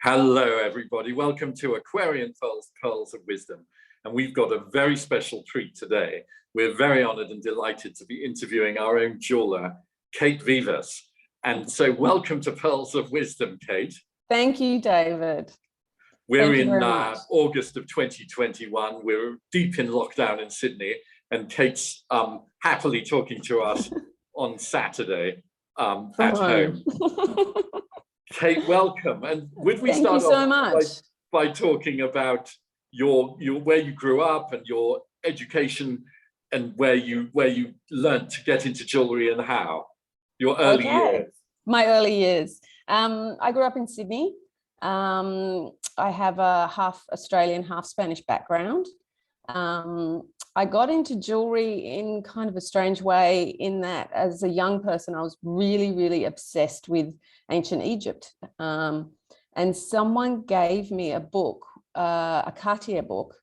Hello, everybody. Welcome to Aquarian Pearls, Pearls of Wisdom. And we've got a very special treat today. We're very honored and delighted to be interviewing our own jeweler, Kate Vivas. And so welcome to Pearls of Wisdom, Kate. Thank you, David. We're in August of 2021. We're deep in lockdown in Sydney, and Kate's happily talking to us on Saturday at home. Kate, welcome. And would we start off by talking about your where you grew up and your education and where you learned to get into jewellery and how? Your early years. My early years. I grew up in Sydney. I have a half Australian, half Spanish background. I got into jewelry in kind of a strange way in that as a young person, I was really, really obsessed with ancient Egypt. And someone gave me a book, a Cartier book,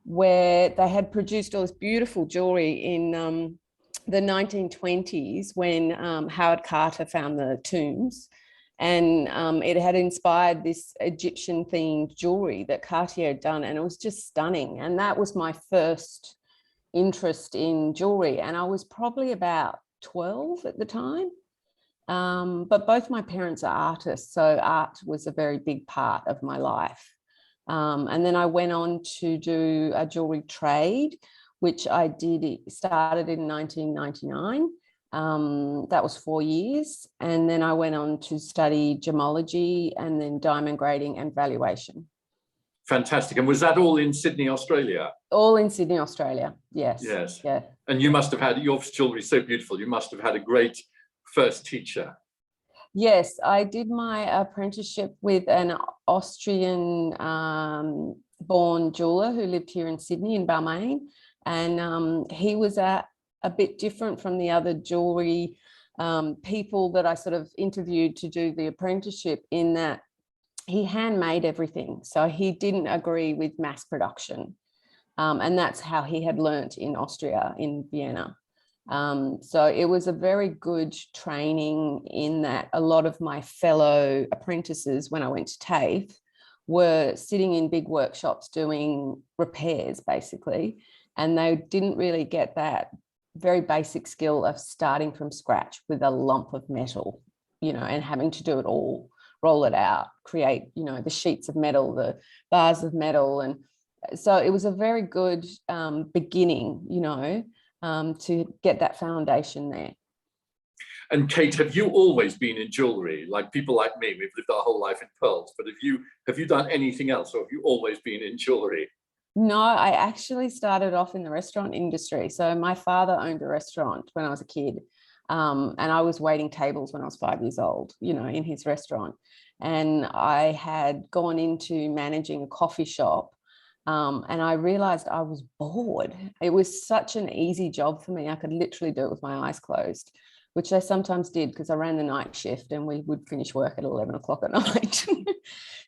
where they had produced all this beautiful jewelry in the 1920s when Howard Carter found the tombs. And it had inspired this Egyptian themed jewelry that Cartier had done. And it was just stunning. And that was my first interest in jewelry. And I was probably about 12 at the time. But both my parents are artists. So art was a very big part of my life. And then I went on to do a jewelry trade, which I started in 1999. That was 4 years. And then I went on to study gemology and then diamond grading and valuation. Fantastic. And was that all in Sydney, Australia? All in Sydney, Australia. Yes. Yes. Yeah. And you must have had, your jewelry is so beautiful. You must have had a great first teacher. Yes, I did my apprenticeship with an Austrian born jeweler who lived here in Sydney in Balmain. And he was a bit different from the other jewelry people that I sort of interviewed to do the apprenticeship, in that he handmade everything. So he didn't agree with mass production. And that's how he had learnt in Austria, in Vienna. So it was a very good training in that a lot of my fellow apprentices, when I went to TAFE, were sitting in big workshops doing repairs, basically. And they didn't really get that very basic skill of starting from scratch with a lump of metal, and having to do it all, roll it out, create, the sheets of metal, the bars of metal. And so it was a very good beginning, to get that foundation there. And Kate, have you always been in jewellery? Like people like me, we've lived our whole life in pearls, but have you done anything else, or have you always been in jewellery? No, I actually started off in the restaurant industry. So my father owned a restaurant when I was a kid. And I was waiting tables when I was 5 years old, in his restaurant. And I had gone into managing a coffee shop. And I realized I was bored. It was such an easy job for me. I could literally do it with my eyes closed, which I sometimes did because I ran the night shift and we would finish work at 11 o'clock at night.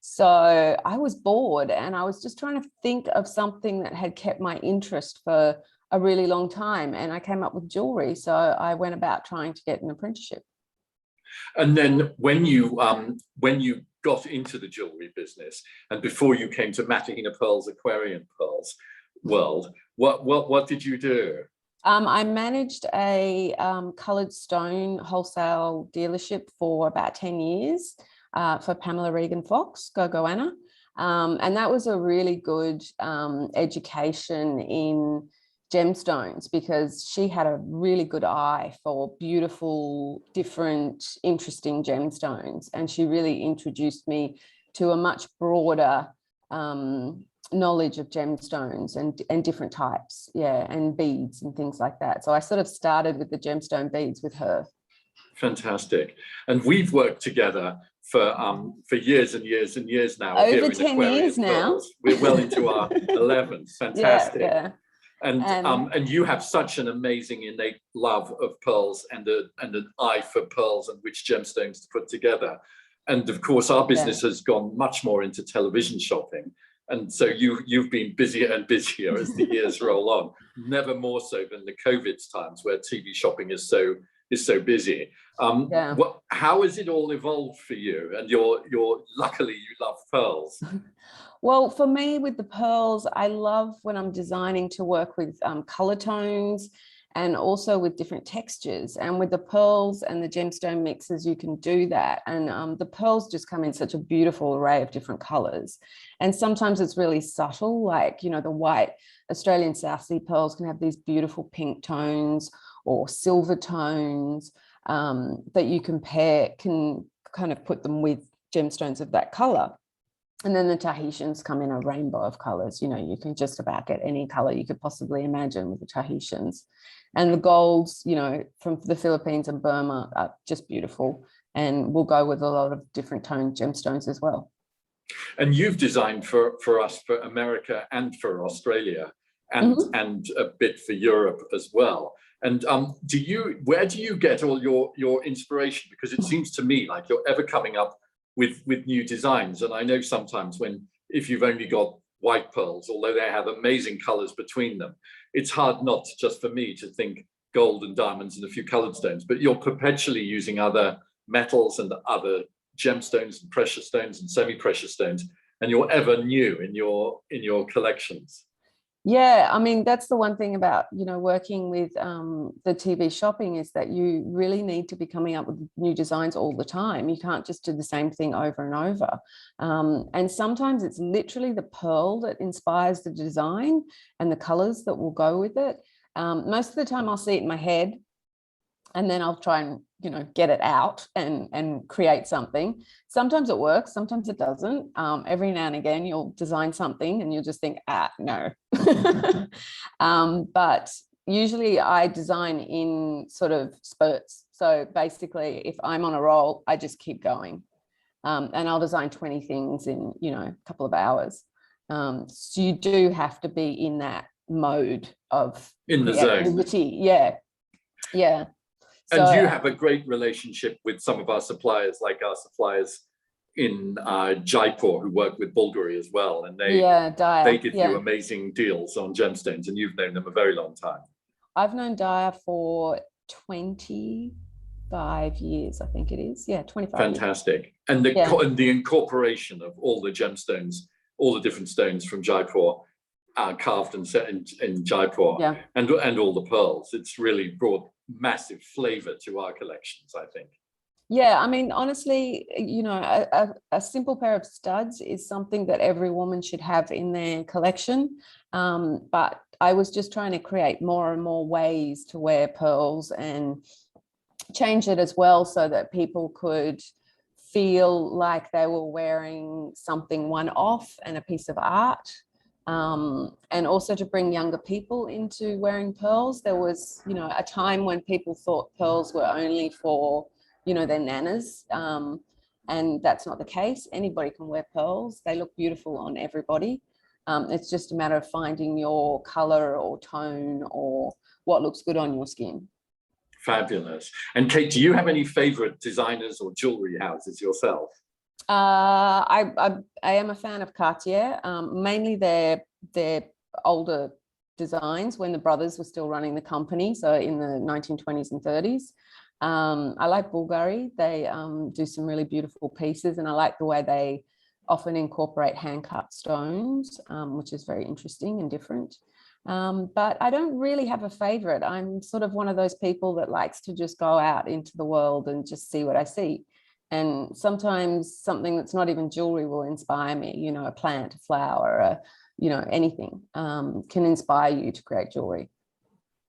So I was bored and I was just trying to think of something that had kept my interest for a really long time. And I came up with jewelry. So I went about trying to get an apprenticeship. And then when you got into the jewelry business and before you came to Matahina Pearls, Aquarian Pearls world, what did you do? I managed a coloured stone wholesale dealership for about 10 years for Pamela Regan Fox, Go Goanna. And that was a really good education in gemstones, because she had a really good eye for beautiful, different, interesting gemstones. And she really introduced me to a much broader knowledge of gemstones and different types, and beads and things like that. So I sort of started with the gemstone beads with her. Fantastic. And we've worked together for years and years and years now. Over 10 years now. We're well into our 11th. Fantastic. Yeah. And you have such an amazing innate love of pearls and an eye for pearls and which gemstones to put together. And of course, our business has gone much more into television shopping. And so you've been busier and busier as the years roll on, never more so than the COVID times where TV shopping is so is so busy. Yeah. How has it all evolved for you? And you're luckily you love pearls. Well, for me with the pearls, I love when I'm designing to work with color tones and also with different textures. And with the pearls and the gemstone mixes, you can do that. And the pearls just come in such a beautiful array of different colors. And sometimes it's really subtle, like, you know, the white Australian South Sea pearls can have these beautiful pink tones or silver tones that you can kind of put them with gemstones of that color. And then the Tahitians come in a rainbow of colors. You know, you can just about get any color you could possibly imagine with the Tahitians. And the golds, you know, from the Philippines and Burma are just beautiful. And we'll go with a lot of different toned gemstones as well. And you've designed for us, for America and for Australia, and and a bit for Europe as well. And where do you get all your inspiration? Because it seems to me like you're ever coming up with new designs. And I know sometimes if you've only got white pearls, although they have amazing colors between them, it's hard not just for me to think gold and diamonds and a few colored stones, but you're perpetually using other metals and other gemstones and precious stones and semi-precious stones, and you're ever new in your collections. Yeah, I mean, that's the one thing about, you know, working with the TV shopping is that you really need to be coming up with new designs all the time. You can't just do the same thing over and over. And sometimes it's literally the pearl that inspires the design and the colors that will go with it. Most of the time I'll see it in my head and then I'll try and, you know, get it out and create something. Sometimes it works, sometimes it doesn't. Every now and again, you'll design something and you'll just think, no. But usually I design in sort of spurts. So basically, if I'm on a roll, I just keep going. And I'll design 20 things in, you know, a couple of hours. So you do have to be in that mode of in the zone. Yeah. Yeah. And you have a great relationship with some of our suppliers, like our suppliers in Jaipur, who work with Bulgari as well. And they give you amazing deals on gemstones, and you've known them a very long time. I've known Daya for 25 years, I think it is. Yeah, 25 Fantastic. years. And the incorporation of all the gemstones, all the different stones from Jaipur, carved and set in Jaipur, and all the pearls, it's really brought massive flavor to our collections, I think. Yeah, I mean, honestly, you know, a simple pair of studs is something that every woman should have in their collection. But I was just trying to create more and more ways to wear pearls and change it as well so that people could feel like they were wearing something one-off and a piece of art. And also to bring younger people into wearing pearls. There was, you know, a time when people thought pearls were only for, you know, their nanas. And that's not the case. Anybody can wear pearls. They look beautiful on everybody. It's just a matter of finding your color or tone or what looks good on your skin. Fabulous. And Kate, do you have any favorite designers or jewelry houses yourself? I am a fan of Cartier, mainly their older designs when the brothers were still running the company, so in the 1920s and 30s. I like Bulgari. They do some really beautiful pieces, and I like the way they often incorporate hand-cut stones, which is very interesting and different. But I don't really have a favorite. I'm sort of one of those people that likes to just go out into the world and just see what I see. And sometimes something that's not even jewelry will inspire me, you know, a plant, a flower, you know, anything can inspire you to create jewelry.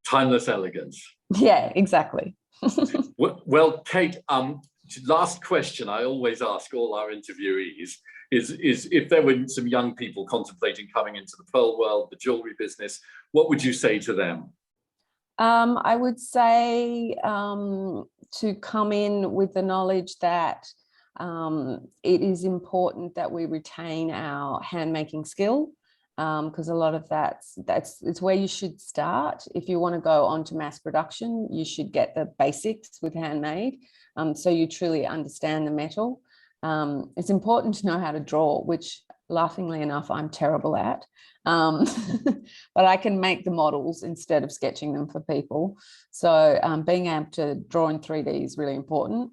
Timeless elegance. Yeah, exactly. Well, Kate, last question I always ask all our interviewees is if there were some young people contemplating coming into the pearl world, the jewelry business, what would you say to them? I would say to come in with the knowledge that it is important that we retain our handmaking skill, because a lot of it's where you should start. If you want to go on to mass production, you should get the basics with handmade, so you truly understand the metal. It's important to know how to draw, which laughingly enough, I'm terrible at. But I can make the models instead of sketching them for people. So being able to draw in 3D is really important.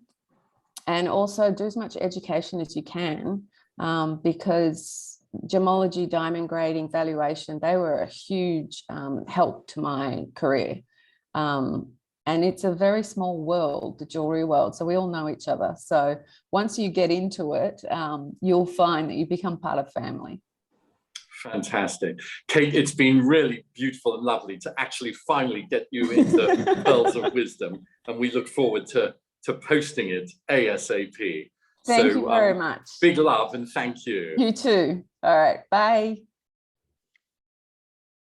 And also do as much education as you can, because gemology, diamond grading, valuation, they were a huge help to my career. And it's a very small world, the jewelry world. So we all know each other. So once you get into it, you'll find that you become part of family. Fantastic. Kate, it's been really beautiful and lovely to actually finally get you into Pearls of Wisdom. And we look forward to posting it ASAP. Thank you very much. Big love and thank you. You too. All right. Bye.